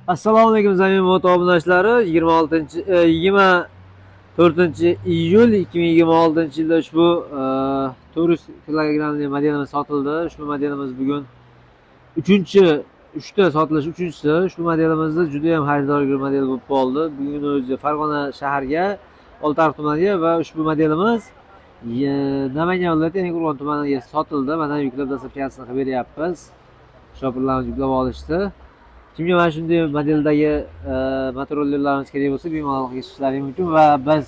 Assalomu alaykum zamin moto obunachilari. 24-iyul 2026-yilda ushbu turist kilogramli modelimiz sotildi. Ushbu modelimiz bugun 3ta sotilish 3-chisi. Ushbu modelimizni juda ham xaridorgir model bo'lib qoldi. Bugun o'zi Farg'ona shaharga, Oltiariq tumaniga va ushbu modelimiz Namangan viloyati Yangiqo'rg'on tumaniga sotildi. Mana yuklab dostavkasini qilib beryapmiz. Shopirlarimiz yuklab olishdi. Kimga mana shunday modeldagi motorollerlarimiz kerak bo'lsa, bemalol kelishlaringiz mumkin va biz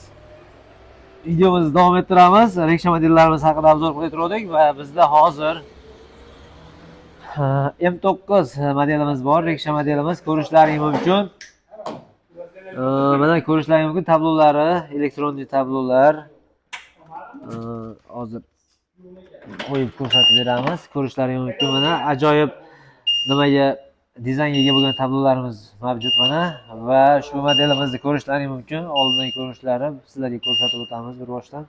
videomizni davom ettiramiz. Riksha modellarimiz haqida obzor qilayotgandik va bizda hozir M9 modelimiz bor. Riksha modelimiz ko'rishlaringiz mumkin. Mana ko'rishlaringiz mumkin tablolari, elektron tablolar. Hozir qo'yib ko'rsatib beramiz. Ko'rishlaringiz mumkin. Mana ajoyib nimaga dizaynga ega bo'lgan tablolarimiz mavjud mana va ushbu modelimizni ko'rishlaringiz mumkin. Oldingi ko'rinishlari sizlarga ko'rsatib o'tamiz bir boshdan.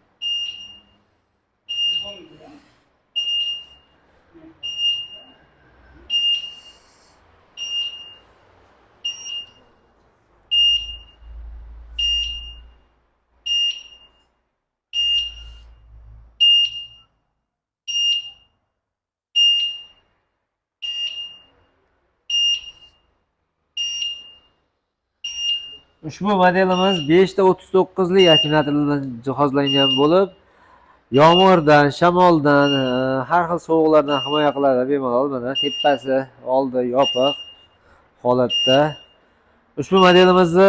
Ushbu modelimiz 5 ta 39 lik akkumulyatorlardan jihozlangan bo'lib, yomg'irdan, shamoldan, har xil sovuqlardan himoya qiladi bemalol. Mana tepasi oldi yopiq holatda. Ushbu modelimizni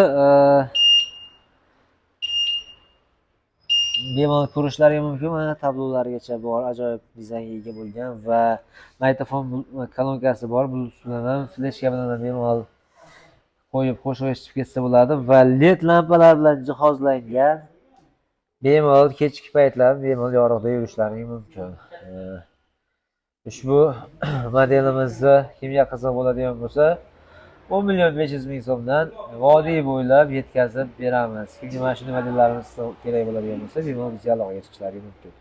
bemalol ko'rishlaringiz mumkin. Mana tablolarigacha bor, ajoyib dizaynga ega bo'lgan va magnitofon kolonkasi bor. Bluetooth bilan, fleshka bilan bemalol qo'yib qo'shiq eshitib ketsa bo'ladi va LED lampalar bilan jihozlangan. Bemalol kechki paytlar bemalol yorug'da yurishlaringiz mumkin. Ushbu modelimizni kimga qiziq bo'ladigan bo'lsa, 10.500.000 so'mdan vodiy bo'ylab yetkazib beramiz. Kimga mana shunday modellarimiz kerak bo'ladigan bo'lsa, bemalol bizga aloqaga chiqishlaringiz mumkin.